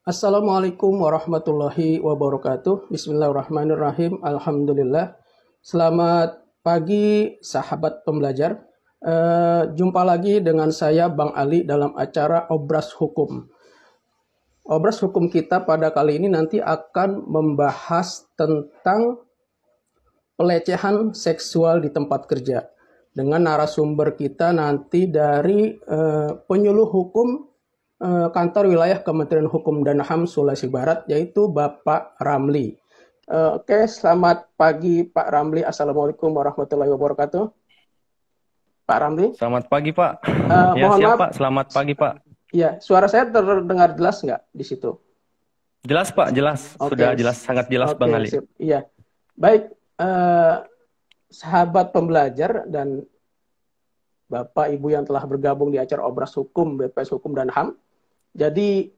Assalamualaikum warahmatullahi wabarakatuh. Bismillahirrahmanirrahim. Alhamdulillah. Selamat pagi sahabat pembelajar. Jumpa lagi dengan saya Bang Ali dalam acara Obras Hukum. Obras Hukum kita pada kali ini nanti akan membahas tentang pelecehan seksual di tempat kerja. Dengan narasumber kita nanti dari penyuluh hukum Kantor Wilayah Kementerian Hukum dan HAM Sulawesi Barat, yaitu Bapak Ramli. Oke, selamat pagi Pak Ramli. Assalamualaikum warahmatullahi wabarakatuh. Pak Ramli. Selamat pagi Pak. Ya Mohon siap maaf. Pak, selamat pagi Pak. Ya, suara saya terdengar jelas nggak di situ? Jelas Pak, jelas. Sudah jelas, sangat jelas Bang Ali. Sip. Iya. Baik, sahabat pembelajar dan Bapak Ibu yang telah bergabung di acara Obras Hukum BPS Hukum dan HAM. Jadi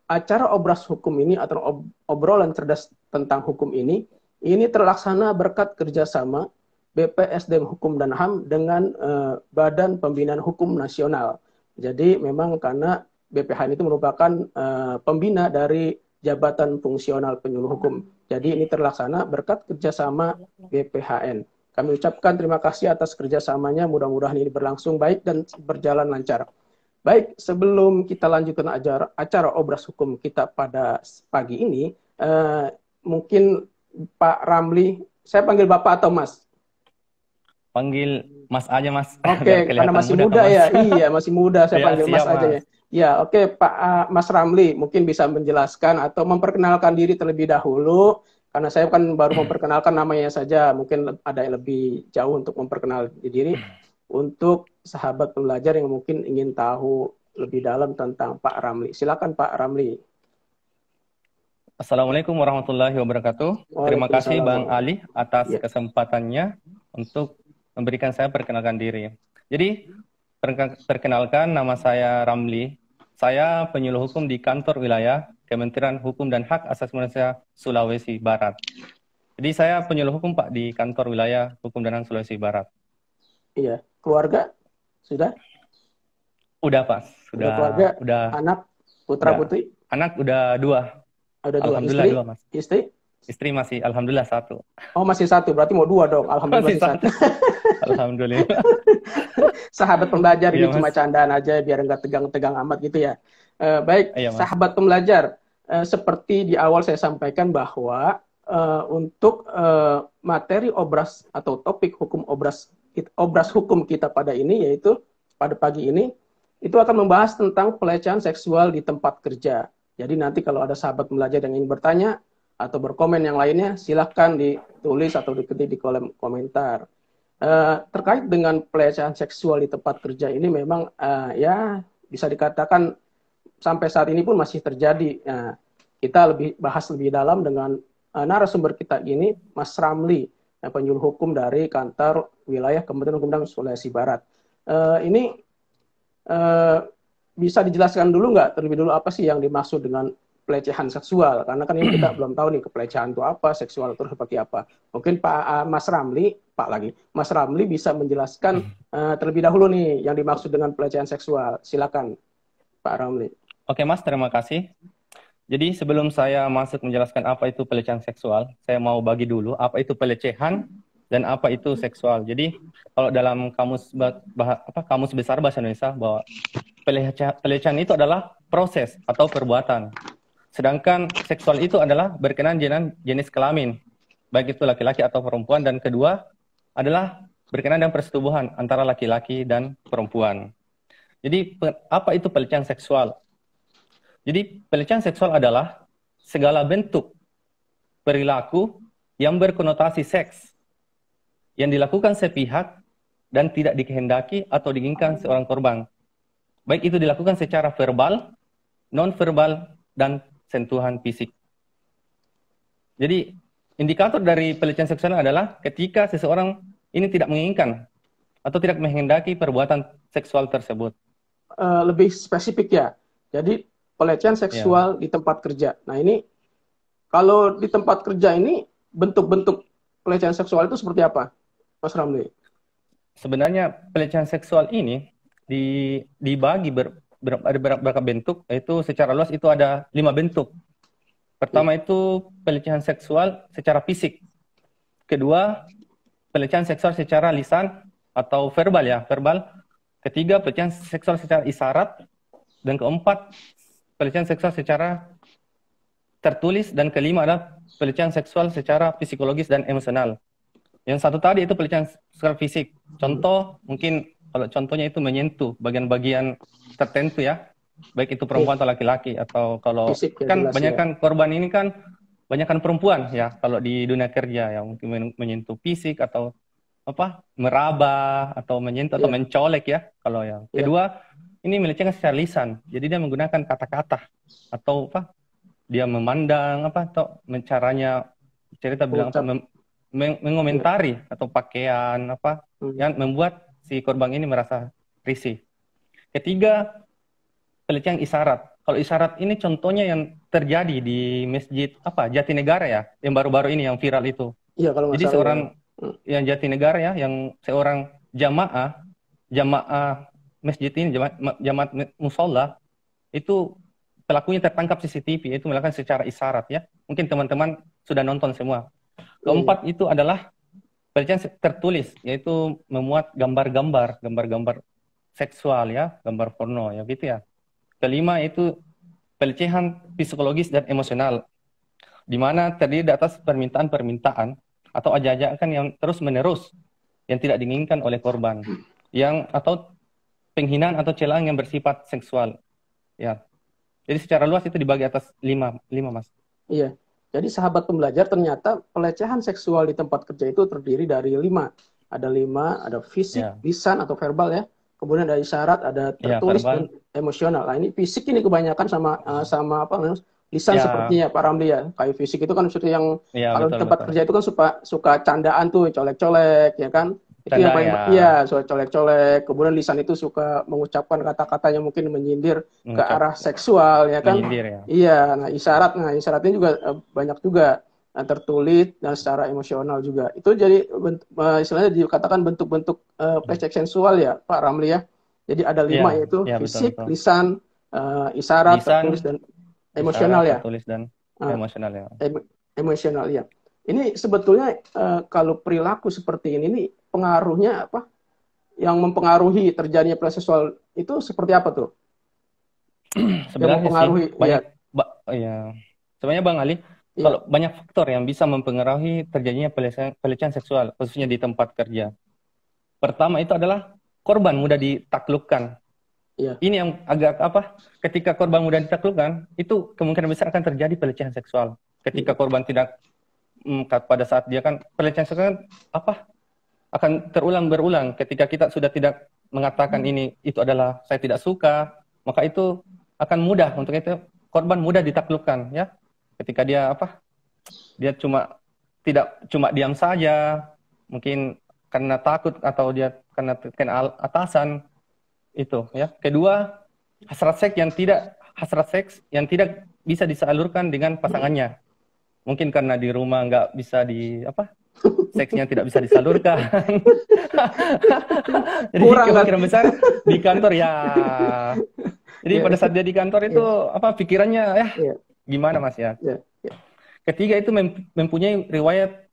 acara Obras Hukum ini atau obrolan cerdas tentang hukum ini terlaksana berkat kerjasama BPSDM Hukum dan HAM dengan Badan Pembinaan Hukum Nasional. Jadi memang karena BPHN itu merupakan pembina dari Jabatan Fungsional Penyuluh Hukum. Jadi ini terlaksana berkat kerjasama BPHN. Kami ucapkan terima kasih atas kerjasamanya. Mudah-mudahan ini berlangsung baik dan berjalan lancar. Baik, sebelum kita lanjutkan acara Obras Hukum kita pada pagi ini, mungkin Pak Ramli, saya panggil Bapak atau Mas? Panggil Mas aja Mas. Oke, karena masih muda ya. Iya, masih muda, saya panggil Mas aja ya. Ya, oke Pak Mas Ramli, mungkin bisa menjelaskan atau memperkenalkan diri terlebih dahulu, karena saya kan baru memperkenalkan namanya saja, mungkin ada yang lebih jauh untuk memperkenalkan diri. Untuk sahabat pembelajar yang mungkin ingin tahu lebih dalam tentang Pak Ramli. Silakan Pak Ramli. Assalamualaikum warahmatullahi wabarakatuh. Terima kasih Bang Ali atas kesempatannya untuk memberikan saya perkenalkan diri. Jadi, perkenalkan nama saya Ramli. Saya penyuluh hukum di Kantor Wilayah Kementerian Hukum dan Hak Asasi Manusia Sulawesi Barat. Jadi saya penyuluh hukum Pak di Kantor Wilayah Hukum dan Hak Sulawesi Barat. Iya, keluarga sudah? Udah Pak, sudah keluarga, udah. Anak, putra putri? Anak udah 2. Udah 2. Alhamdulillah Istri? 2 Mas. Istri? Istri masih alhamdulillah 1. Oh masih 1, berarti mau 2 dong. Alhamdulillah masih 1. Alhamdulillah. Sahabat pembelajar ini cuma candaan aja biar nggak tegang-tegang amat gitu ya. Baik, sahabat pembelajar, seperti di awal saya sampaikan bahwa untuk materi obras atau topik hukum obras hukum kita pada ini, yaitu pada pagi ini, itu akan membahas tentang pelecehan seksual di tempat kerja. Jadi nanti kalau ada sahabat pembelajar yang ingin bertanya atau berkomen yang lainnya, silahkan ditulis atau diketik di kolom komentar. Terkait dengan pelecehan seksual di tempat kerja ini memang ya bisa dikatakan sampai saat ini pun masih terjadi. Kita bahas lebih dalam dengan narasumber kita ini, Mas Ramli, penyuluh hukum dari Kantor Wilayah Kementerian Hukum dan Sulawesi Barat. Ini bisa dijelaskan dulu nggak terlebih dulu apa sih yang dimaksud dengan pelecehan seksual? Karena kan ini kita belum tahu nih pelecehan itu apa, seksual itu seperti apa. Mungkin Mas Ramli bisa menjelaskan terlebih dahulu nih yang dimaksud dengan pelecehan seksual. Silakan Pak Ramli. Oke Mas, terima kasih. Jadi sebelum saya masuk menjelaskan apa itu pelecehan seksual, saya mau bagi dulu apa itu pelecehan dan apa itu seksual. Jadi kalau dalam kamus besar bahasa Indonesia bahwa pelecehan itu adalah proses atau perbuatan. Sedangkan seksual itu adalah berkenaan dengan jenis kelamin, baik itu laki-laki atau perempuan, dan kedua adalah berkenaan dengan persetubuhan antara laki-laki dan perempuan. Jadi apa itu pelecehan seksual? Jadi pelecehan seksual adalah segala bentuk perilaku yang berkonotasi seks yang dilakukan sepihak dan tidak dikehendaki atau diinginkan seorang korban. Baik itu dilakukan secara verbal, non-verbal, dan sentuhan fisik. Jadi indikator dari pelecehan seksual adalah ketika seseorang ini tidak menginginkan atau tidak menghendaki perbuatan seksual tersebut. Lebih spesifik ya. Jadi pelecehan seksual di tempat kerja. Nah ini, kalau di tempat kerja ini, bentuk-bentuk pelecehan seksual itu seperti apa, Mas Ramli? Sebenarnya pelecehan seksual ini dibagi ada beberapa bentuk, yaitu secara luas itu ada 5 bentuk. Pertama itu pelecehan seksual secara fisik. Kedua, pelecehan seksual secara lisan atau verbal ya, verbal. Ketiga, pelecehan seksual secara isyarat. Dan keempat, pelecehan seksual secara tertulis. Dan kelima adalah pelecehan seksual secara psikologis dan emosional. Yang satu tadi itu pelecehan seksual fisik. Contoh, mungkin kalau contohnya itu menyentuh bagian-bagian tertentu ya, baik itu perempuan atau laki-laki, atau kalau fisik, kan banyak kan korban ini kan banyak kan perempuan ya, kalau di dunia kerja yang mungkin menyentuh fisik atau apa, meraba atau menyentuh atau mencolek ya. Kalau yang kedua ini melecehkan secara lisan, jadi dia menggunakan kata-kata atau apa, dia memandang apa atau caranya cerita bilang apa, mengomentari atau pakaian apa yang membuat si korban ini merasa risih. Ketiga, pelecehan isyarat. Kalau isyarat ini contohnya yang terjadi di masjid apa Jatinegara ya, yang baru-baru ini yang viral itu. Iya, kalau jadi seorang yang Jatinegara ya, yang seorang jamaah masjid ini, jamaah musola itu pelakunya tertangkap CCTV, itu melakukan secara isyarat ya. Mungkin teman-teman sudah nonton semua. Keempat itu adalah pelecehan tertulis, yaitu memuat gambar-gambar seksual ya, gambar porno ya gitu ya. Kelima itu pelecehan psikologis dan emosional, di mana terdiri atas permintaan-permintaan atau ajakan yang terus-menerus yang tidak diinginkan oleh korban, yang atau penghinaan atau celaan yang bersifat seksual ya. Jadi secara luas itu dibagi atas lima Mas. Iya. Jadi sahabat pembelajar, ternyata pelecehan seksual di tempat kerja itu terdiri dari 5. Ada 5, ada fisik, lisan atau verbal ya. Kemudian ada isyarat, ada tertulis dan emosional. Nah, ini fisik ini kebanyakan sama apa namanya? Lisan sepertinya Pak Ramli ya. Kayak fisik itu kan seperti yang kalau di tempat kerja itu kan suka candaan tuh, colek-colek ya kan. Itu yang paling soal colek-colek. Kemudian lisan itu suka mengucapkan kata-kata yang mungkin menyindir ke arah seksual ya kan. Iya, nah isyaratnya juga banyak juga, tertulis dan secara emosional juga. Itu jadi istilahnya dikatakan bentuk-bentuk pelecehan seksual ya Pak Ramli ya. Jadi ada 5 yaitu fisik, betul. Lisan, isyarat, tertulis dan emosional ya. Tertulis dan emosional ya. Emosional ya. Ini sebetulnya kalau perilaku seperti ini pengaruhnya apa? Yang mempengaruhi terjadinya pelecehan seksual itu seperti apa tuh? Sebenarnya mempengaruhi banyak, sebenarnya Bang Ali, kalau banyak faktor yang bisa mempengaruhi terjadinya pelecehan seksual, khususnya di tempat kerja. Pertama itu adalah korban mudah ditaklukkan. Ini yang agak apa? Ketika korban mudah ditaklukkan, itu kemungkinan besar akan terjadi pelecehan seksual. Ketika korban tidak pada saat dia kan pelecehan seksual apa? Akan berulang. Ketika kita sudah tidak mengatakan itu adalah saya tidak suka, maka itu akan mudah untuk itu korban mudah ditaklukkan ya. Ketika dia apa? Dia tidak cuma diam saja, mungkin karena takut atau dia karena atasan itu ya. Kedua, hasrat seks yang tidak bisa disalurkan dengan pasangannya. Mungkin karena di rumah nggak bisa seksnya tidak bisa disalurkan. Jadi kemungkinan besar di kantor ya. Jadi pada saat dia di kantor itu pikirannya gimana Mas ya. Ketiga itu mempunyai riwayat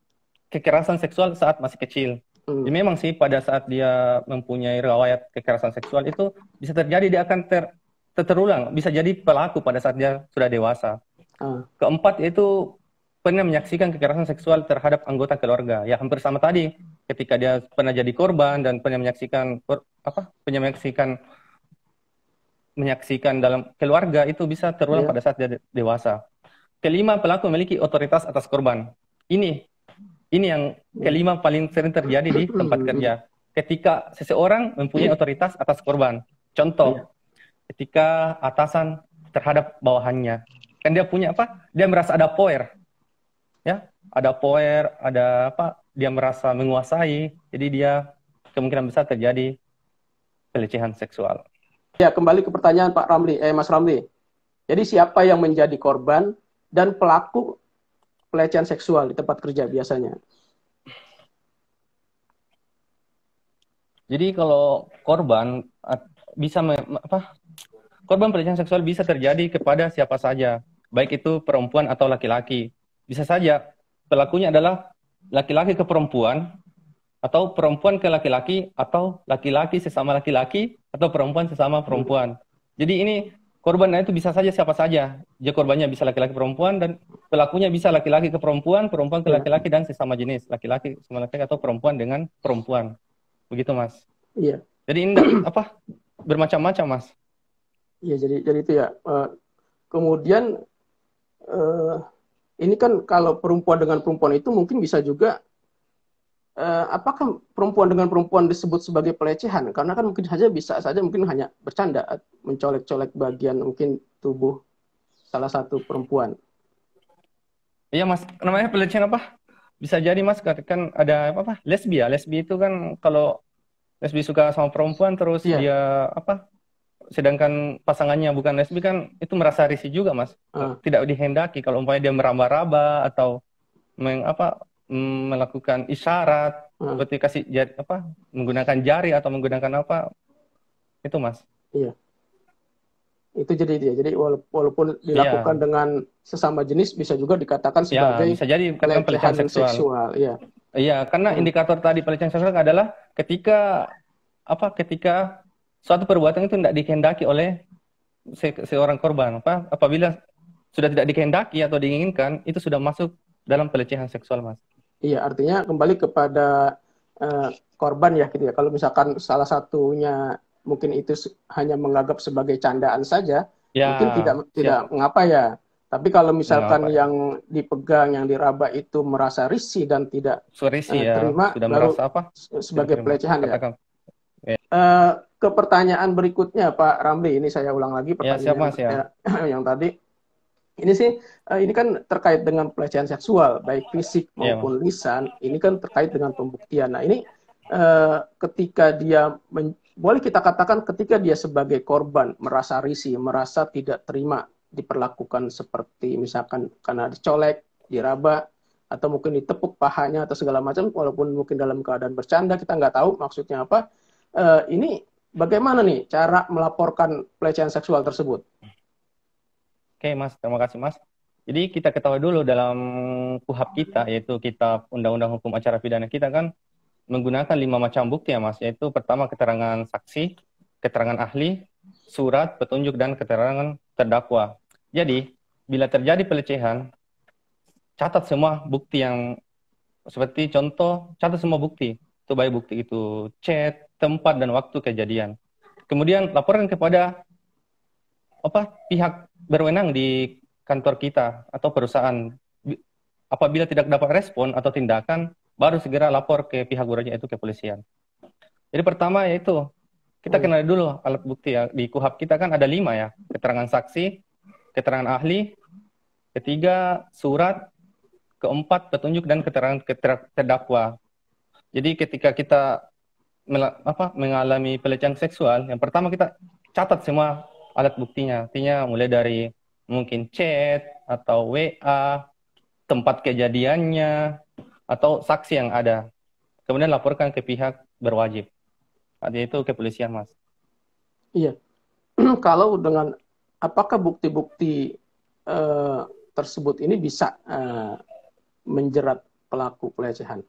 kekerasan seksual saat masih kecil. Jadi memang sih pada saat dia mempunyai riwayat kekerasan seksual itu bisa terjadi, dia akan terulang, bisa jadi pelaku pada saat dia sudah dewasa. Keempat yaitu pernah menyaksikan kekerasan seksual terhadap anggota keluarga. Ya hampir sama tadi, ketika dia pernah jadi korban dan pernah menyaksikan dalam keluarga, itu bisa terulang pada saat dia dewasa. Kelima, pelaku memiliki otoritas atas korban. Ini yang kelima paling sering terjadi di tempat kerja. Ketika seseorang mempunyai otoritas atas korban. Contoh, ketika atasan terhadap bawahannya. Kan dia punya dia merasa ada power. Ya, ada power, dia merasa menguasai, jadi dia kemungkinan besar terjadi pelecehan seksual. Ya, kembali ke pertanyaan Mas Ramli. Jadi siapa yang menjadi korban dan pelaku pelecehan seksual di tempat kerja biasanya? Jadi kalau korban bisa korban pelecehan seksual bisa terjadi kepada siapa saja, baik itu perempuan atau laki-laki. Bisa saja pelakunya adalah laki-laki ke perempuan, atau perempuan ke laki-laki, atau laki-laki sesama laki-laki, atau perempuan sesama perempuan. Jadi ini korbannya itu bisa saja siapa saja. Jadi korbannya bisa laki-laki perempuan, dan pelakunya bisa laki-laki ke perempuan, perempuan ke laki-laki, dan sesama jenis, laki-laki sama laki-laki atau perempuan dengan perempuan. Begitu, Mas. Iya. Jadi ini apa? Bermacam-macam, Mas. Iya, jadi itu ya. Kemudian ini kan kalau perempuan dengan perempuan itu mungkin bisa juga apakah perempuan dengan perempuan disebut sebagai pelecehan? Karena kan mungkin saja mungkin hanya bercanda, mencolek-colek bagian mungkin tubuh salah satu perempuan. Iya, Mas, namanya pelecehan apa? Bisa jadi, Mas, kan ada apa? Lesbi ya. Lesbi itu kan kalau lesbi suka sama perempuan terus dia apa? Sedangkan pasangannya bukan lesbi kan itu merasa risih juga, Mas. Tidak dihendaki kalau umpamanya dia meraba-raba atau melakukan isyarat seperti kasih apa menggunakan jari atau menggunakan apa itu, Mas. Iya. Itu jadi walaupun dilakukan dengan sesama jenis bisa juga dikatakan sebagai bisa jadi pelecehan seksual. Iya. Iya, karena indikator tadi pelecehan seksual adalah ketika suatu perbuatan itu tidak dikehendaki oleh seorang korban. Apabila sudah tidak dikehendaki atau diinginkan, itu sudah masuk dalam pelecehan seksual, Mas. Iya, artinya kembali kepada korban ya, gitu ya. Kalau misalkan salah satunya mungkin itu hanya menganggap sebagai candaan saja, mungkin tidak mengapa ya. Tapi kalau misalkan yang dipegang, yang diraba itu merasa risih dan tidak terima, sudah baru merasa sebagai pelecehan ya. Ke pertanyaan berikutnya, Pak Ramli, ini saya ulang lagi pertanyaan yang tadi. Ini kan terkait dengan pelecehan seksual, baik fisik maupun lisan. Ini kan terkait dengan pembuktian. Nah, ini ketika dia, boleh kita katakan ketika dia sebagai korban merasa risih, merasa tidak terima diperlakukan seperti misalkan karena dicolek, diraba, atau mungkin ditepuk pahanya atau segala macam, walaupun mungkin dalam keadaan bercanda, kita nggak tahu maksudnya apa. Ini bagaimana nih cara melaporkan pelecehan seksual tersebut? Oke, Mas, terima kasih, Mas. Jadi kita ketahui dulu dalam KUHP kita, yaitu Kitab Undang-Undang Hukum Acara Pidana kita kan menggunakan 5 macam bukti ya, Mas. Yaitu pertama keterangan saksi, keterangan ahli, surat, petunjuk, dan keterangan terdakwa. Jadi, bila terjadi pelecehan, catat semua bukti yang seperti contoh, catat semua bukti. Itu baik bukti itu chat, tempat, dan waktu kejadian. Kemudian laporkan kepada pihak berwenang di kantor kita atau perusahaan. Apabila tidak dapat respon atau tindakan, baru segera lapor ke pihak berwenang, yaitu kepolisian. Jadi pertama yaitu kita kenali dulu alat bukti ya. Di KUHP kita kan ada 5 ya. Keterangan saksi, keterangan ahli, ketiga surat, keempat petunjuk, dan keterangan terdakwa. Jadi ketika kita mengalami pelecehan seksual, yang pertama kita catat semua alat buktinya. Artinya mulai dari mungkin chat atau WA, tempat kejadiannya, atau saksi yang ada. Kemudian laporkan ke pihak berwajib. Yaitu kepolisian, Mas. Iya. Kalau dengan apakah bukti-bukti tersebut ini bisa menjerat pelaku pelecehan?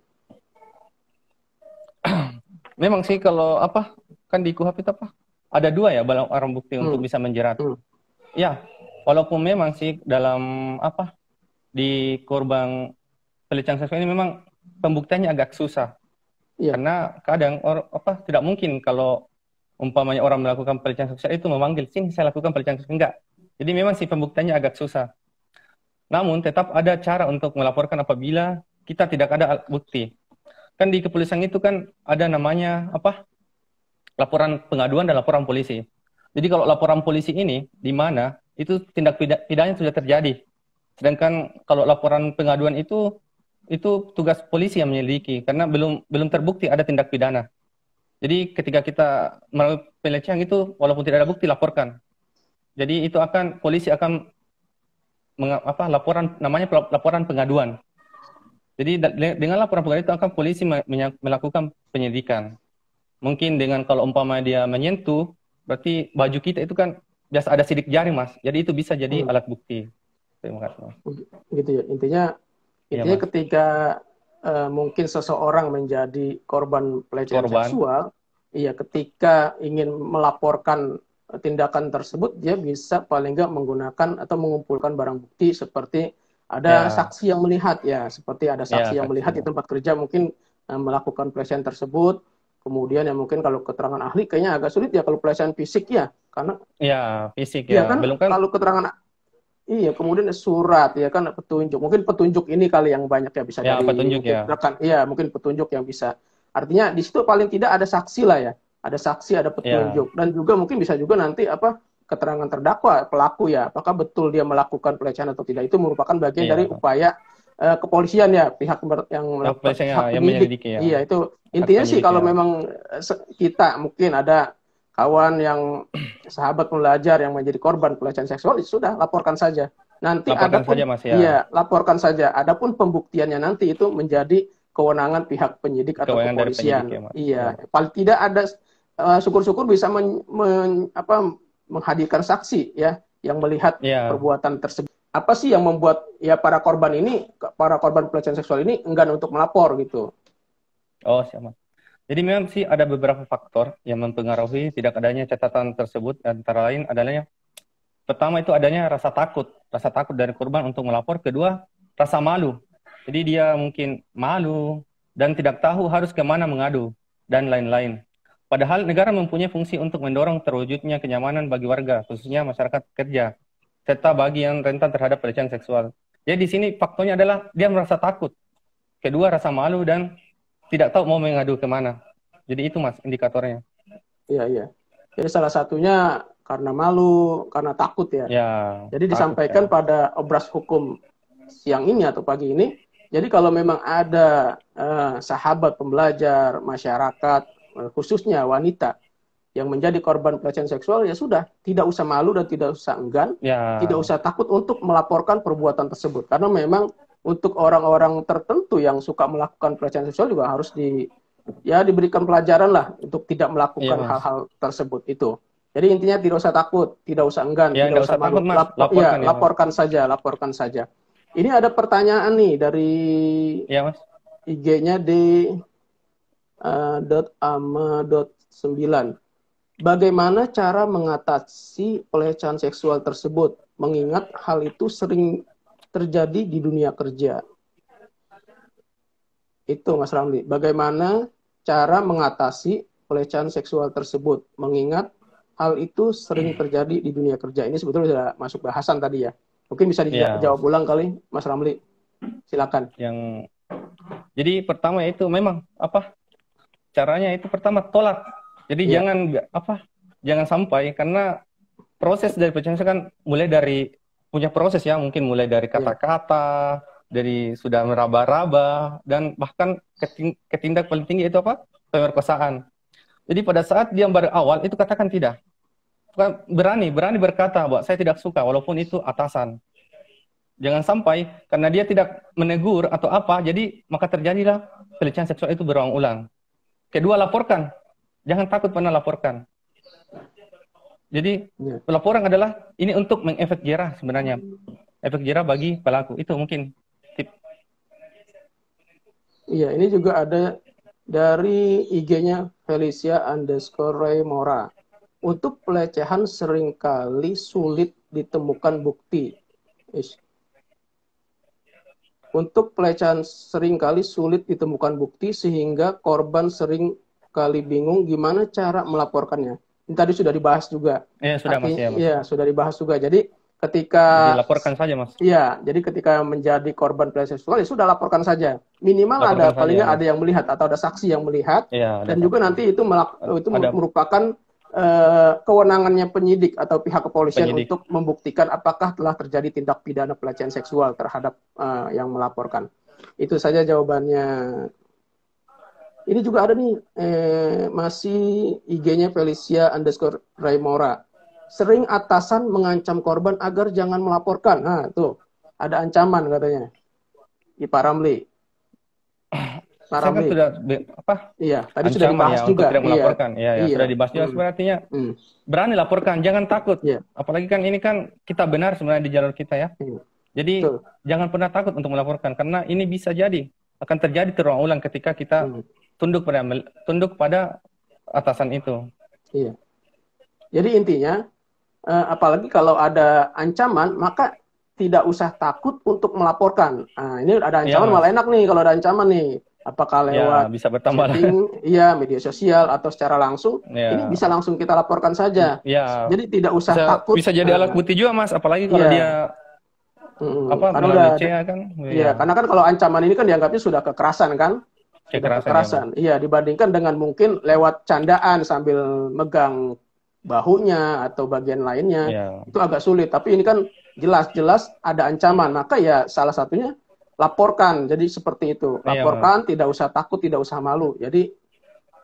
Memang sih kalau kan di KUHP itu ada 2 ya barang bukti untuk bisa menjerat. Ya, walaupun memang sih dalam di korban pelecehan seksual ini memang pembuktiannya agak susah. Karena kadang tidak mungkin kalau umpamanya orang melakukan pelecehan seksual itu memanggil, sini saya lakukan pelecehan seksual, enggak. Jadi memang sih pembuktiannya agak susah. Namun tetap ada cara untuk melaporkan apabila kita tidak ada alat bukti. Kan di kepolisian itu kan ada namanya laporan pengaduan dan laporan polisi. Jadi kalau laporan polisi ini di mana itu tindak pidananya sudah terjadi. Sedangkan kalau laporan pengaduan itu tugas polisi yang menyelidiki karena belum terbukti ada tindak pidana. Jadi ketika kita melakukan pelecehan itu walaupun tidak ada bukti laporkan. Jadi itu polisi akan laporan namanya laporan pengaduan. Jadi dengan laporan pengaduan itu akan polisi melakukan penyelidikan. Mungkin dengan kalau umpama dia menyentuh, berarti baju kita itu kan just ada sidik jari, Mas. Jadi itu bisa jadi alat bukti. Terima kasih, Mas. Gitu ya. Intinya Mas. ketika mungkin seseorang menjadi korban pelecehan seksual, iya, ketika ingin melaporkan tindakan tersebut, dia bisa paling nggak menggunakan atau mengumpulkan barang bukti seperti ada saksi yang melihat, ya, seperti ada saksi yang melihat di tempat kerja mungkin melakukan pelecehan tersebut. Kemudian ya mungkin kalau keterangan ahli kayaknya agak sulit ya kalau pelecehan fisik ya, karena fisik ya kan, belum kan kalau keterangan kemudian surat ya kan, petunjuk. Mungkin petunjuk ini kali yang banyak ya bisa dari petunjuk rekan. Iya, mungkin petunjuk yang bisa. Artinya di situ paling tidak ada saksi lah ya. Ada saksi, ada petunjuk. Dan juga mungkin bisa juga nanti keterangan terdakwa pelaku ya, apakah betul dia melakukan pelecehan atau tidak. Itu merupakan bagian dari upaya kepolisian ya, pihak yang melakukan penyidik. Iya, itu intinya sih kalau memang kita mungkin ada kawan yang sahabat pembelajar yang menjadi korban pelecehan seksual, sudah laporkan saja. Nanti laporkan saja. Adapun pembuktiannya nanti itu menjadi kewenangan pihak penyidik atau kepolisian. Paling tidak ada syukur-syukur bisa menghadirkan saksi ya yang melihat perbuatan tersebut. Apa sih yang membuat ya para korban pelecehan seksual ini enggan untuk melapor gitu? Oh, siapa? Jadi memang sih ada beberapa faktor yang mempengaruhi tidak adanya catatan tersebut. Antara lain adalah pertama itu adanya rasa takut dari korban untuk melapor. Kedua, rasa malu. Jadi dia mungkin malu dan tidak tahu harus kemana mengadu dan lain-lain. Padahal negara mempunyai fungsi untuk mendorong terwujudnya kenyamanan bagi warga, khususnya masyarakat kerja, serta bagi yang rentan terhadap pelecehan seksual. Jadi di sini faktornya adalah dia merasa takut. Kedua, rasa malu dan tidak tahu mau mengadu kemana. Jadi itu, Mas, indikatornya. Iya. Jadi salah satunya karena malu, karena takut ya. Jadi disampaikan pada obras hukum siang ini atau pagi ini. Jadi kalau memang ada sahabat pembelajar, masyarakat, khususnya wanita yang menjadi korban pelecehan seksual, ya sudah, tidak usah malu dan tidak usah enggan, tidak usah takut untuk melaporkan perbuatan tersebut. Karena memang untuk orang-orang tertentu yang suka melakukan pelecehan seksual juga harus diberikan pelajaran lah untuk tidak melakukan hal-hal tersebut itu. Jadi intinya tidak usah takut, tidak usah enggan, tidak usah malu. Laporkan saja. Ini ada pertanyaan nih dari IG-nya di .ama.9. Bagaimana cara mengatasi pelecehan seksual tersebut, mengingat hal itu sering terjadi di dunia kerja? Itu, Mas Ramli. Bagaimana cara mengatasi pelecehan seksual tersebut, mengingat hal itu sering terjadi di dunia kerja? Ini sebetulnya sudah masuk bahasan tadi ya. Mungkin bisa dijawab ulang kali, Mas Ramli. Silakan. Jadi pertama itu memang caranya itu pertama tolak. Jadi jangan sampai, karena proses dari pelecehan kan mulai dari punya proses ya, mungkin mulai dari kata-kata, dari sudah meraba-raba, dan bahkan ketindak paling tinggi itu pemerkosaan. Jadi pada saat dia baru awal itu katakan tidak. Berani berkata bahwa saya tidak suka walaupun itu atasan. Jangan sampai karena dia tidak menegur atau jadi maka terjadilah pelecehan seksual itu berulang-ulang. Kedua, laporkan. Jangan takut pernah laporkan. Jadi pelaporan adalah ini untuk mengefek jerah sebenarnya. Efek jerah bagi pelaku. Itu mungkin tip. Iya, ini juga ada dari IG-nya Felicia_Raymora. Untuk pelecehan seringkali sulit ditemukan bukti. Untuk pelecehan seringkali sulit ditemukan bukti sehingga korban sering kali bingung gimana cara melaporkannya. Ini tadi sudah dibahas juga. Sudah, Mas. Iya, sudah dibahas juga. Jadi ketika dilaporkan saja, Mas. Iya, jadi ketika menjadi korban pelecehan seksual ya sudah laporkan saja. Minimal paling nggak ada yang melihat atau ada saksi yang melihat. Dan juga nanti itu merupakan kewenangannya penyidik atau pihak kepolisian untuk membuktikan apakah telah terjadi tindak pidana pelecehan seksual terhadap yang melaporkan. Itu saja jawabannya. Ini juga ada nih, masih IG-nya Felicia_Raymora. Sering atasan mengancam korban agar jangan melaporkan. Nah, tuh, ada ancaman katanya. Pak Ramli. Pak saya kan Ramli. sudah Iya, tadi sudah ancaman dibahas ya juga. untuk tidak Iya. melaporkan. Ya, Iya. sudah dibahas juga. Artinya berani laporkan, jangan takut. Iya. Apalagi kan ini kan kita benar sebenarnya di jalur kita ya. Jadi Betul. jangan pernah takut untuk melaporkan karena ini bisa jadi akan terjadi terulang-ulang ketika kita tunduk pada atasan itu. Iya. Jadi intinya apalagi kalau ada ancaman maka tidak usah takut untuk melaporkan. Nah, ini ada ancaman malah enak nih kalau ada ancaman nih. Apakah lewat bisa bertambah chatting, iya, media sosial atau secara langsung, ini bisa langsung kita laporkan saja. Jadi tidak usah takut. Bisa jadi alat bukti juga, Mas. Apalagi kalau dia karena udah kan. Iya, karena kan kalau ancaman ini kan dianggapnya sudah kekerasan kan? Kekerasan. Iya, dibandingkan dengan mungkin lewat candaan sambil megang bahunya atau bagian lainnya, itu agak sulit. Tapi ini kan jelas-jelas ada ancaman, maka ya salah satunya laporkan. Jadi seperti itu, laporkan, tidak usah takut, tidak usah malu. Jadi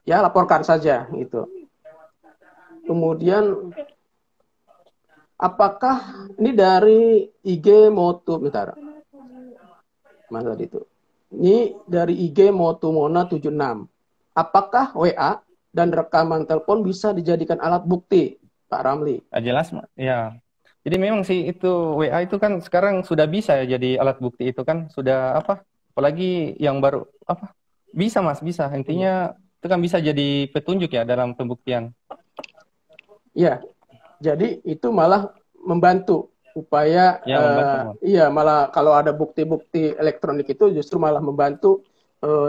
ya laporkan saja gitu. Kemudian apakah ini dari IG Motu, bentar, mana tadi itu? Ini dari IG Motumona 76. Apakah WA dan rekaman telepon bisa dijadikan alat bukti, Pak Ramli? Jelas, ya. Jadi memang sih itu WA itu kan sekarang sudah bisa ya jadi alat bukti itu kan sudah apalagi yang baru bisa Mas, bisa. Intinya itu kan bisa jadi petunjuk ya dalam pembuktian. Iya. Jadi itu malah membantu upaya malah kalau ada bukti-bukti elektronik itu justru malah membantu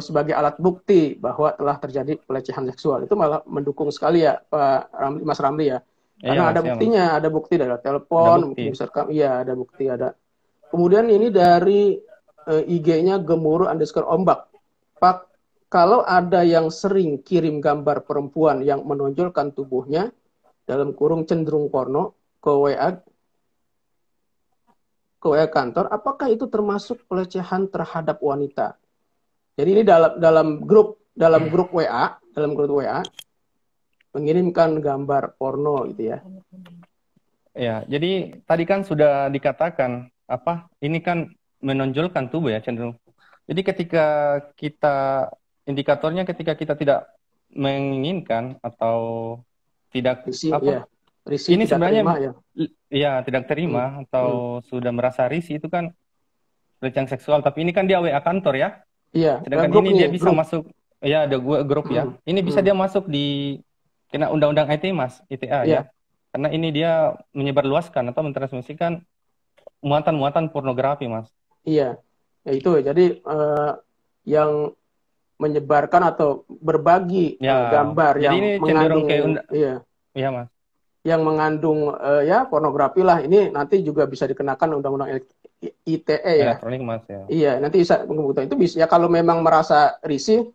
sebagai alat bukti bahwa telah terjadi pelecehan seksual. Itu malah mendukung sekali ya Pak Ramli, Mas Ramli ya. Karena ada buktinya, ada bukti dari telepon, bukti bisa rekam, iya ada bukti ada. Kemudian ini dari IG-nya Gemuruh_ombak. Pak, kalau ada yang sering kirim gambar perempuan yang menonjolkan tubuhnya dalam kurung cenderung porno ke WA kantor, apakah itu termasuk pelecehan terhadap wanita? Jadi ini dalam grup WA, mengirimkan gambar porno gitu ya. Ya, jadi tadi kan sudah dikatakan ini kan menonjolkan tubuh ya cenderung. Jadi ketika indikatornya ketika kita tidak menginginkan atau tidak ini sebenarnya tidak terima atau sudah merasa risih itu kan pelecehan seksual. Tapi ini kan dia WA kantor ya. Iya. Sedangkan ini dia bisa masuk ada grup ya. Ini bisa dia masuk di kena undang-undang ITE Mas, ITA ya. Karena ini dia menyebarluaskan atau mentransmisikan muatan-muatan pornografi Mas. Iya. Ya itu jadi yang menyebarkan atau berbagi gambar yang ini mengandung iya Mas. Yang mengandung pornografi lah, ini nanti juga bisa dikenakan undang-undang ITE ya. Elektronik Mas ya. Iya, nanti bisa itu bisa ya kalau memang merasa risih.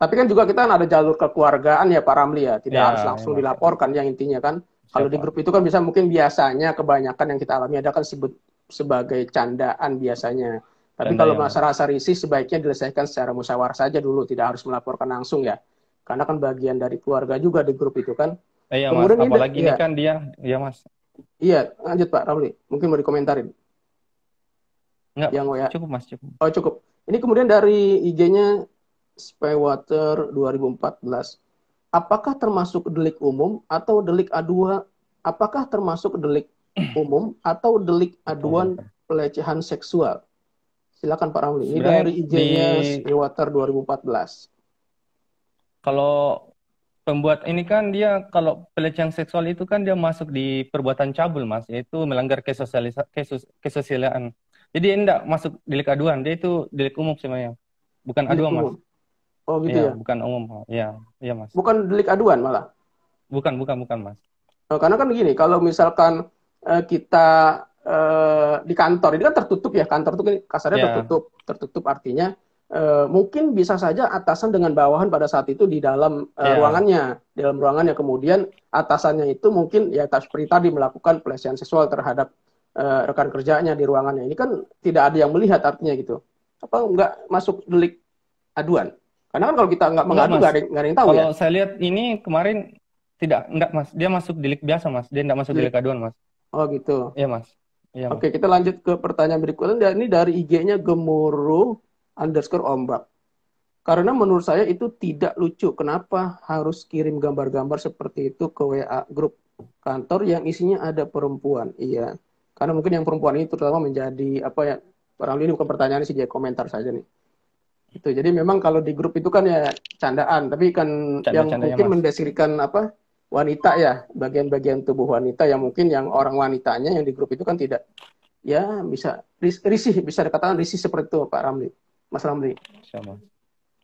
Tapi kan juga kita ada jalur kekeluargaan ya Pak Ramli ya, tidak harus langsung dilaporkan yang intinya kan. Kalau di grup itu kan bisa mungkin biasanya kebanyakan yang kita alami ada kan sebut sebagai candaan biasanya. Tapi kalau rasa risih sebaiknya diselesaikan secara musyawarah saja dulu, tidak harus melaporkan langsung ya. Karena kan bagian dari keluarga juga di grup itu kan. Iya Mas, apalagi ini kan dia, Mas. Iya, lanjut Pak Ramli. Mungkin mau dikomentarin. Enggak, yang WA. Cukup Mas, cukup. Oh cukup. Ini kemudian dari IG-nya Spywater 2014. Apakah termasuk delik umum atau delik aduan? Apakah termasuk delik umum atau delik aduan pelecehan seksual? Silakan Pak Ramli. Ini dari IG-nya Spywater 2014. Kalau pembuat ini kan dia kalau pelecehan seksual itu kan dia masuk di perbuatan cabul Mas, yaitu melanggar kesusilaan. Jadi enggak masuk delik aduan, dia itu delik umum sebenarnya. Bukan aduan Mas. Oh gitu ya. Bukan umum. Iya Mas. Bukan delik aduan malah. Bukan Mas. Karena kan begini, kalau misalkan kita di kantor ini kan tertutup ya, kantor itu kan kasarnya tertutup artinya mungkin bisa saja atasan dengan bawahan pada saat itu di dalam ruangannya, kemudian atasannya itu mungkin ya seperti tadi melakukan pelecehan seksual terhadap rekan kerjanya di ruangannya. Ini kan tidak ada yang melihat artinya gitu. Apa nggak masuk delik aduan? Karena kan kalau kita nggak mengadu nggak ada yang tahu ya. Kalau saya lihat ini kemarin enggak Mas, dia masuk delik biasa Mas, dia enggak masuk delik aduan Mas. Oh gitu. Iya Mas. Oke, kita lanjut ke pertanyaan berikutnya. Ini dari IG-nya Gemuruh_ombak. Karena menurut saya itu tidak lucu. Kenapa harus kirim gambar-gambar seperti itu ke WA grup kantor yang isinya ada perempuan? Iya. Karena mungkin yang perempuan ini terutama menjadi apa ya? Orang ini bukan pertanyaan sih, jadi komentar saja nih. Itu. Jadi memang kalau di grup itu kan ya candaan, tapi kan yang Canda-candanya mungkin Mas. mendeskripsikan apa? Wanita ya, bagian-bagian tubuh wanita yang mungkin yang orang wanitanya yang di grup itu kan tidak ya bisa risih, bisa dikatakan risih seperti itu Pak Ramli. Mas Ramli. Siapa?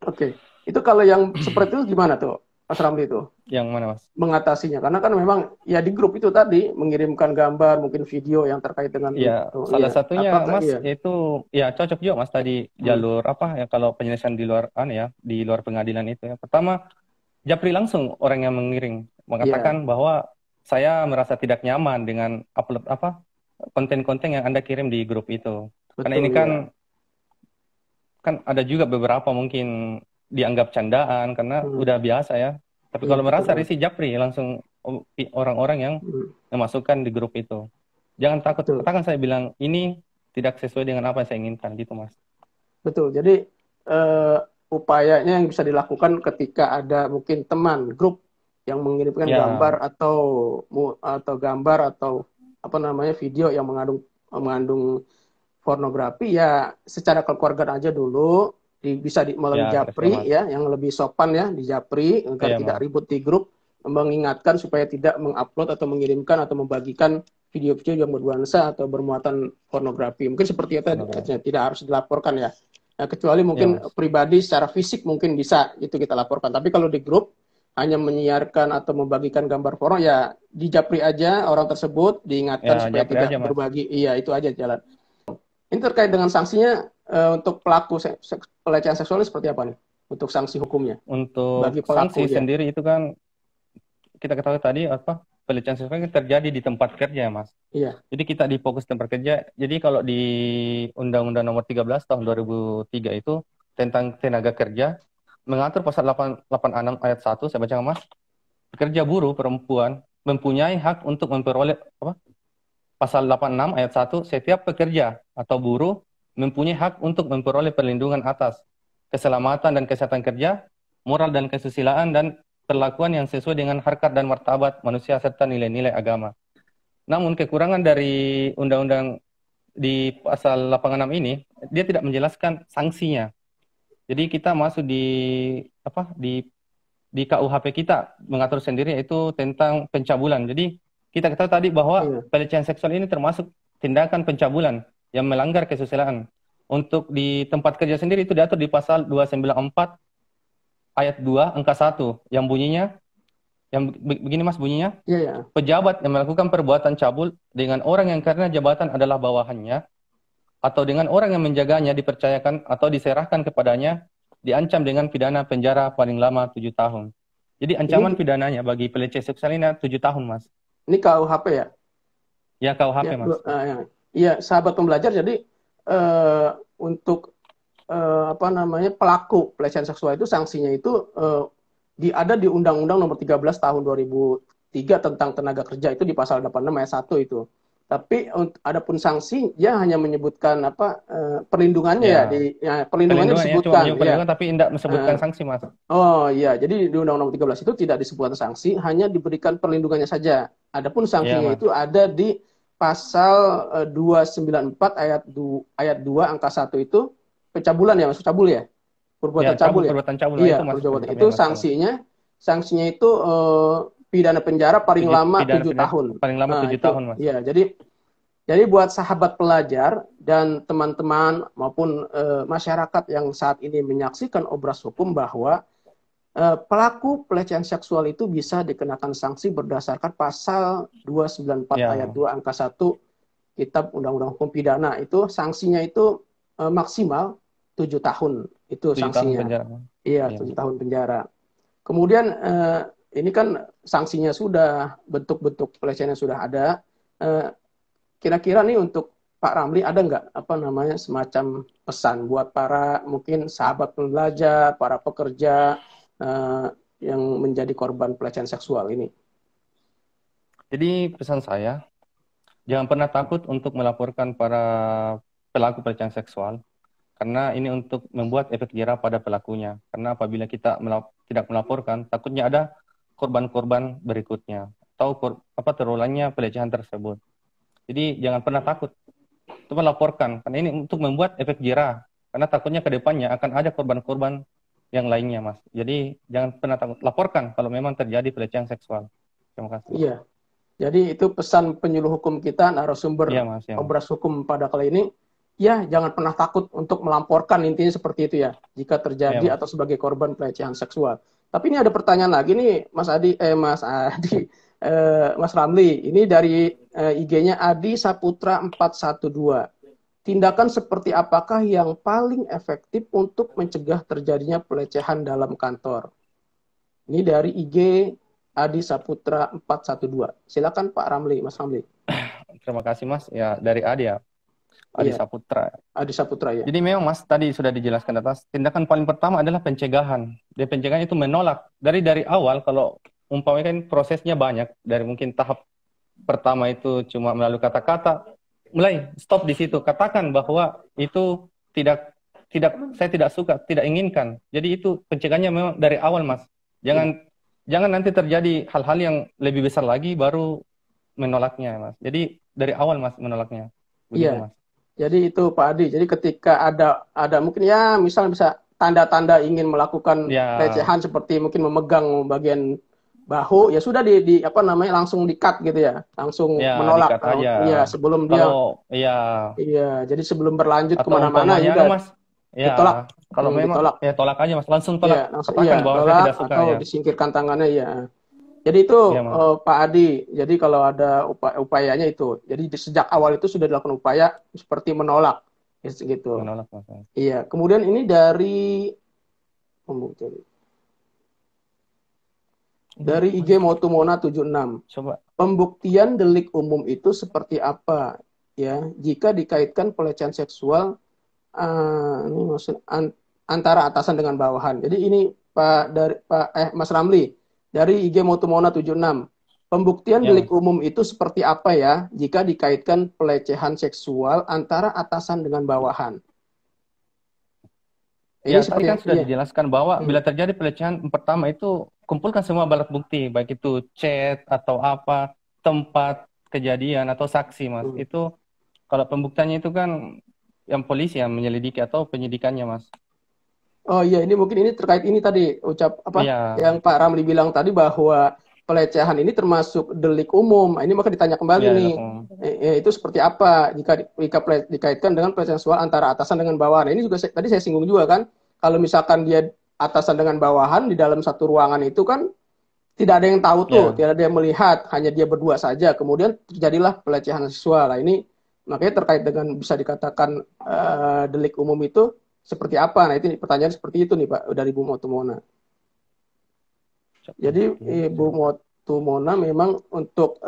Oke. Itu kalau yang seperti itu gimana tuh, Mas Ramli itu? Yang mana Mas? Mengatasinya. Karena kan memang ya di grup itu tadi mengirimkan gambar, mungkin video yang terkait dengan Ya, itu. salah Iya. satunya Apakah Mas iya? itu ya cocok juga Mas tadi jalur apa ya kalau penyelesaian di luar ya di luar pengadilan itu ya. Pertama, Japri langsung orang yang mengiring Iya. mengatakan bahwa saya merasa tidak nyaman dengan upload apa konten-konten yang Anda kirim di grup itu. Karena Betul ini ya. kan ada juga beberapa mungkin dianggap candaan karena Hmm. udah biasa ya. Tapi Iya kalau betul merasa Mas. risih Japri langsung orang-orang yang Hmm. memasukkan di grup itu. Jangan takut, Betul. katakan saya bilang ini tidak sesuai dengan apa yang saya inginkan gitu Mas. Betul. Jadi eh, upayanya yang bisa dilakukan ketika ada mungkin teman grup yang mengirimkan Ya, gambar atau gambar atau apa namanya video yang mengandung pornografi ya secara kekeluargaan aja dulu bisa melalui ya kira-kira japri Mas. ya yang lebih sopan ya di japri agar Iya tidak Mas. ribut di grup mengingatkan supaya tidak mengupload atau mengirimkan atau membagikan video-video yang bernuansa atau bermuatan pornografi mungkin seperti itu Pornografi. tidak harus dilaporkan ya. Nah, kecuali Iya mungkin Mas. pribadi secara fisik mungkin bisa itu kita laporkan tapi kalau di grup hanya menyiarkan atau membagikan gambar porno ya di japri aja orang tersebut diingatkan Ya, supaya japri tidak aja Mas. berbagi iya itu aja jalan. Ini terkait dengan sanksinya untuk pelaku pelecehan seksual ini seperti apa nih? Untuk sanksi hukumnya bagi Untuk sanksi pelaku ya. sendiri itu kan kita ketahui tadi apa pelecehan seksual kan terjadi di tempat kerja Mas. Iya, Jadi kita di fokus tempat kerja. Jadi kalau di Undang-Undang Nomor 13 Tahun 2003 itu tentang tenaga kerja mengatur pasal 886 ayat 1 saya baca Mas. Pekerja buruh perempuan mempunyai hak untuk memperoleh apa? Pasal 86 ayat 1 setiap pekerja atau buruh mempunyai hak untuk memperoleh perlindungan atas keselamatan dan kesehatan kerja, moral dan kesusilaan dan perlakuan yang sesuai dengan harkat dan martabat manusia serta nilai-nilai agama. Namun kekurangan dari undang-undang di pasal 86 ini, dia tidak menjelaskan sanksinya. Jadi kita masuk di apa di KUHP kita mengatur sendiri yaitu tentang pencabulan. Jadi kita ketahui tadi bahwa iya. pelecehan seksual ini termasuk tindakan pencabulan yang melanggar kesusilaan. Untuk di tempat kerja sendiri itu diatur di pasal 294 ayat 2 angka 1 yang bunyinya yang begini Mas bunyinya. Iya, ya. Pejabat yang melakukan perbuatan cabul dengan orang yang karena jabatan adalah bawahannya atau dengan orang yang menjaganya dipercayakan atau diserahkan kepadanya diancam dengan pidana penjara paling lama 7 tahun. Jadi ancaman Ini pidananya bagi pelecehan seksual ini 7 tahun, Mas. ini KUHP ya. Ya Ya, KUHP, Mas. ya. Iya, sahabat pembelajar. Jadi untuk apa namanya pelaku pelecehan seksual itu sanksinya itu ada di Undang-Undang Nomor 13 Tahun 2003 tentang tenaga kerja itu di pasal 86 ayat 1 itu. Tapi adapun sanksi dia hanya menyebutkan apa perlindungannya ya Ya, perlindungannya perlindungan ya cuma disebutkan menyebut ya. perlindungan tapi tidak disebutkan Eh, sanksi, Mas. oh iya, jadi di Undang-Undang 13 itu tidak disebutkan sanksi, hanya diberikan perlindungannya saja. Adapun Ya, sanksinya Mas. itu ada di pasal 294 ayat 2 angka 1 itu pencabulan ya, masuk cabul ya. Ya, Perbuatan cabul cabul ya. perbuatan cabul nah, itu Iya, masuk perbuatan itu pencapaian masalah. sanksinya itu pidana penjara paling lama Pidana 7 tahun. paling lama Nah, 7 itu tahun, Mas. ya. Jadi buat sahabat pelajar dan teman-teman maupun masyarakat yang saat ini menyaksikan obras hukum bahwa pelaku pelecehan seksual itu bisa dikenakan sanksi berdasarkan pasal 294 ayat Ya, 2 angka 1 Kitab Undang-Undang Hukum Pidana itu sanksinya itu maksimal 7 tahun itu 7 tahun sanksinya. penjara. Mas. Iya, Ya. 7 tahun penjara. Kemudian ini kan sanksinya sudah, bentuk-bentuk pelecehannya sudah ada. Eh, Kira-kira nih untuk Pak Ramli ada nggak apa namanya semacam pesan buat para mungkin sahabat pembelajar, para pekerja eh, yang menjadi korban pelecehan seksual ini? Jadi pesan saya, jangan pernah takut untuk melaporkan para pelaku pelecehan seksual. Karena ini untuk membuat efek jerah pada pelakunya. Karena apabila kita tidak melaporkan, takutnya ada korban-korban berikutnya atau terulangnya pelecehan tersebut. Jadi jangan pernah takut untuk melaporkan, karena ini untuk membuat efek jerah. Karena takutnya ke depannya akan ada korban-korban yang lainnya, Mas. Jadi jangan pernah takut, laporkan kalau memang terjadi pelecehan seksual. Terima kasih. Iya. Jadi itu pesan penyuluh hukum kita, narasumber ya, Mas, ya, Mas. Obras Hukum pada kali ini. Ya, jangan pernah takut untuk melamporkan, intinya seperti itu ya, jika terjadi ya, atau sebagai korban pelecehan seksual. Tapi ini ada pertanyaan lagi nih, Mas Adi, Mas Ramli. Ini dari IG-nya Adi Saputra 412. Tindakan seperti apakah yang paling efektif untuk mencegah terjadinya pelecehan dalam kantor? Ini dari IG Adi Saputra 412. Silakan Pak Ramli, Mas Ramli. Terima kasih, Mas. Ya, dari Adi ya. Adi Saputra. Adi Saputra, ya. Jadi memang, Mas, tadi sudah dijelaskan atas, tindakan paling pertama adalah pencegahan. Dan pencegahan itu menolak. Dari awal, kalau umpamanya kan prosesnya banyak, dari mungkin tahap pertama itu cuma melalui kata-kata, mulai stop di situ. Katakan bahwa itu saya tidak suka, tidak inginkan. Jadi itu pencegahannya memang dari awal, Mas. Jangan nanti terjadi hal-hal yang lebih besar lagi baru menolaknya, Mas. Jadi dari awal, Mas, menolaknya. Begitu, Mas. Jadi itu Pak Adi. Jadi ketika ada mungkin ya misalnya bisa tanda-tanda ingin melakukan pelecehan seperti mungkin memegang bagian bahu, ya sudah langsung di-cut gitu ya. Langsung menolak. Iya, sebelum jadi sebelum berlanjut kemana-mana juga. Mas, ditolak. Kalau memang ditolak. Ya tolak aja, Mas. Langsung tolak. Katakan bahwa saya tidak suka, atau disingkirkan tangannya, ya. Jadi itu Pak Adi, jadi kalau ada upayanya itu, jadi sejak awal itu sudah dilakukan upaya seperti menolak, gitu. Menolak, Mas. Iya. Kemudian ini dari IG Motumona 76. Coba. Pembuktian delik umum itu seperti apa, ya? Jika dikaitkan pelecehan seksual, ini maksud antara atasan dengan bawahan. Jadi ini Mas Ramli. Dari IG Motumona 76. Pembuktian delik umum itu seperti apa ya jika dikaitkan pelecehan seksual antara atasan dengan bawahan? Ini tadi kan sudah dijelaskan bahwa bila terjadi pelecehan pertama itu kumpulkan semua alat bukti, baik itu chat atau apa, tempat kejadian atau saksi, Mas. Itu kalau pembuktiannya itu kan yang polisi yang menyelidiki atau penyidikannya, Mas. Oh iya, ini mungkin ini terkait ini tadi yang Pak Ramli bilang tadi bahwa pelecehan ini termasuk delik umum. Ini maka ditanya kembali nih, itu seperti apa jika dikaitkan dengan pelecehan seksual antara atasan dengan bawahan. Ini juga tadi saya singgung juga kan, kalau misalkan dia atasan dengan bawahan di dalam satu ruangan itu kan tidak ada yang tahu tuh, tidak ada yang melihat, hanya dia berdua saja. Kemudian terjadilah pelecehan seksual. Nah, ini makanya terkait dengan bisa dikatakan delik umum itu seperti apa? Nah, itu pertanyaan seperti itu nih Pak dari Bu Motumona. Jadi Ibu Motumona memang untuk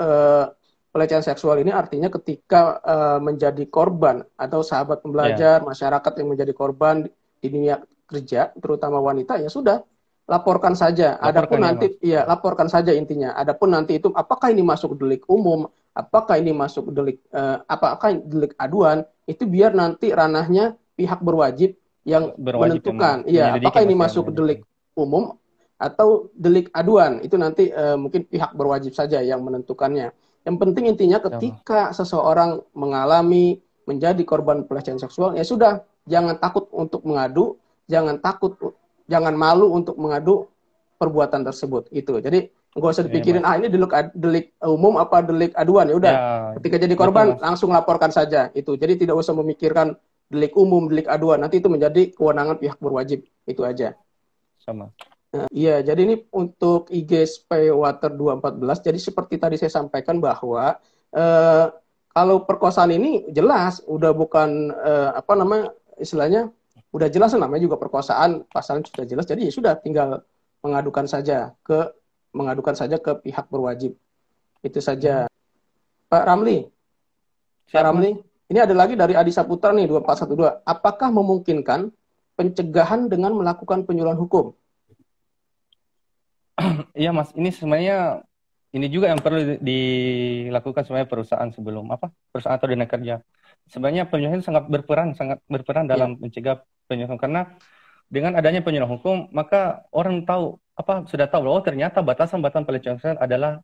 pelecehan seksual ini artinya ketika menjadi korban atau sahabat pembelajar, masyarakat yang menjadi korban di dunia kerja, terutama wanita, ya sudah laporkan saja. Adapun nanti laporkan saja intinya. Adapun nanti itu apakah ini masuk delik umum, apakah ini masuk delik apakah delik aduan, itu biar nanti ranahnya pihak berwajib yang menentukan. Iya, apakah ini masuk delik umum atau delik aduan, itu nanti mungkin pihak berwajib saja yang menentukannya. Yang penting intinya ketika seseorang mengalami menjadi korban pelecehan seksual, ya sudah, jangan takut untuk mengadu, jangan malu untuk mengadu perbuatan tersebut. Itu. Jadi nggak usah dipikirin ini delik umum apa delik aduan, ya udah. Ketika jadi korban langsung laporkan saja itu. Jadi tidak usah memikirkan delik umum, delik aduan, nanti itu menjadi kewenangan pihak berwajib. Itu aja. Sama. Iya, jadi ini untuk IG Spaywater 214. Jadi seperti tadi saya sampaikan bahwa kalau perkosaan ini jelas udah bukan istilahnya udah jelas namanya juga perkosaan, pasalnya sudah jelas. Jadi ya sudah tinggal mengadukan saja ke pihak berwajib. Itu saja. Pak Ramli. Pak Ramli, ini ada lagi dari Adi Saputra nih 2412. Apakah memungkinkan pencegahan dengan melakukan penyuluhan hukum? Iya, Mas, ini sebenarnya ini juga yang perlu dilakukan sebenarnya perusahaan sebelum perusahaan atau dinas kerja. Sebenarnya penyuluhan sangat berperan dalam mencegah penyuluhan, karena dengan adanya penyuluhan hukum maka orang sudah tahu bahwa ternyata batasan-batasan pelecehan seksual adalah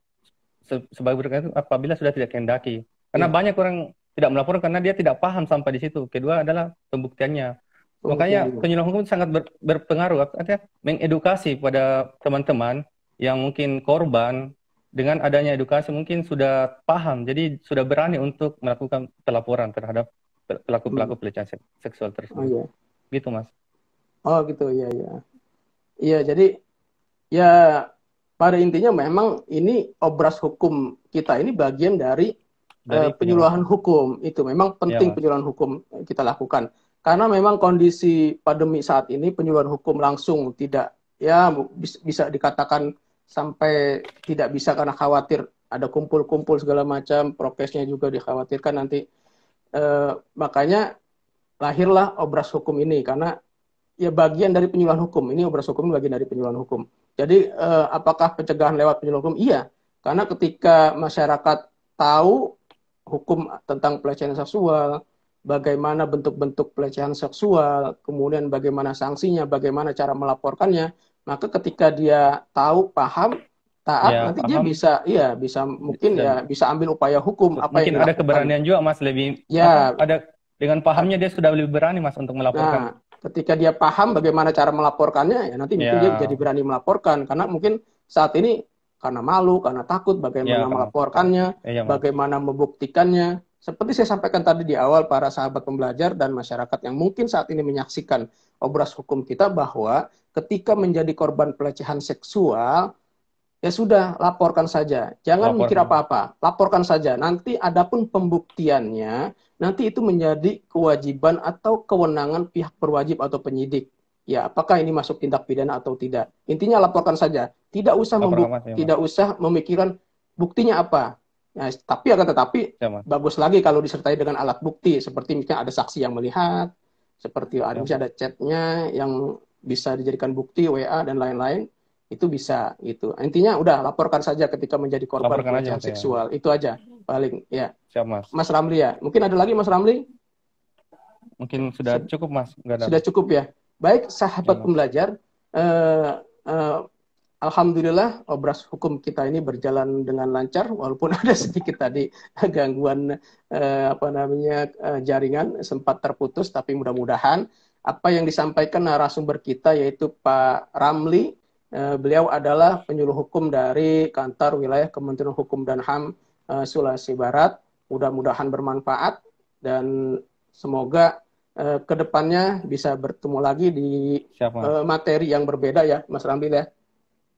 sebagai berikut apabila sudah tidak kehendaki. Karena banyak orang tidak melaporkan karena dia tidak paham sampai di situ. Kedua adalah pembuktiannya. Makanya penyuluhan hukum sangat berpengaruh, artinya mengedukasi pada teman-teman yang mungkin korban. Dengan adanya edukasi mungkin sudah paham, jadi sudah berani untuk melakukan pelaporan terhadap pelaku-pelaku pelecehan seksual tersebut. Gitu, Mas. Oh gitu, iya. Iya, jadi ya pada intinya memang ini obras hukum kita ini bagian dari penyuluhan hukum. Itu memang penting penyuluhan hukum kita lakukan. Karena memang kondisi pandemi saat ini penyuluhan hukum langsung tidak, ya bisa dikatakan sampai tidak bisa karena khawatir ada kumpul-kumpul segala macam, prokesnya juga dikhawatirkan nanti. Makanya lahirlah obras hukum ini, karena ya bagian dari penyuluhan hukum. Ini obras hukum bagian dari penyuluhan hukum. Jadi apakah pencegahan lewat penyuluhan hukum? Iya, karena ketika masyarakat tahu hukum tentang pelecehan seksual, bagaimana bentuk-bentuk pelecehan seksual, kemudian bagaimana sanksinya, bagaimana cara melaporkannya, maka ketika dia tahu, paham, taat, nanti paham, dia bisa mungkin bisa ambil upaya hukum. Mungkin ada keberanian juga, Mas, lebih ada dengan pahamnya dia sudah lebih berani, Mas, untuk melaporkan. Nah, ketika dia paham bagaimana cara melaporkannya, ya nanti mungkin dia jadi berani melaporkan, karena mungkin saat ini karena malu, karena takut bagaimana melaporkannya, bagaimana membuktikannya. Seperti saya sampaikan tadi di awal, para sahabat pembelajar dan masyarakat yang mungkin saat ini menyaksikan obras hukum kita, bahwa ketika menjadi korban pelecehan seksual, ya sudah, laporkan saja. Jangan mikir apa-apa, laporkan saja. Nanti adapun pembuktiannya, nanti itu menjadi kewajiban atau kewenangan pihak berwajib atau penyidik. Ya, apakah ini masuk tindak pidana atau tidak. Intinya laporkan saja. Tidak usah memikirkan buktinya apa. Nah, tapi akan tetapi bagus lagi kalau disertai dengan alat bukti, seperti misalnya ada saksi yang melihat, seperti ada chatnya yang bisa dijadikan bukti, WA dan lain-lain, itu bisa gitu. Intinya udah laporkan saja ketika menjadi korban pelecehan seksual. Itu aja paling ya. Siap, Mas Ramli ya. Mungkin ada lagi Mas Ramli? Mungkin sudah cukup, Mas. Sudah cukup ya. Baik, sahabat pembelajar. Alhamdulillah obras hukum kita ini berjalan dengan lancar, walaupun ada sedikit tadi gangguan jaringan sempat terputus, tapi mudah-mudahan apa yang disampaikan narasumber kita yaitu Pak Ramli, beliau adalah penyuluh hukum dari Kantor Wilayah Kementerian Hukum dan HAM Sulawesi Barat. Mudah-mudahan bermanfaat dan semoga kedepannya bisa bertemu lagi di materi yang berbeda ya, Mas Ramli ya.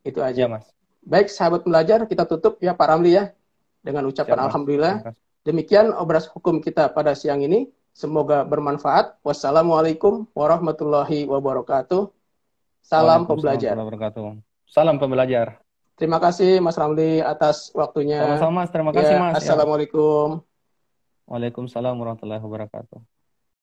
Itu aja. Ya, Mas. Baik, sahabat pembelajar, kita tutup ya Pak Ramli ya dengan ucapan alhamdulillah. Demikian obras hukum kita pada siang ini. Semoga bermanfaat. Wassalamualaikum warahmatullahi wabarakatuh. Salam pembelajar. Salam pembelajar. Terima kasih Mas Ramli atas waktunya. Sama-sama, Mas. Terima kasih, Mas. Assalamualaikum. Waalaikumsalam warahmatullahi wabarakatuh.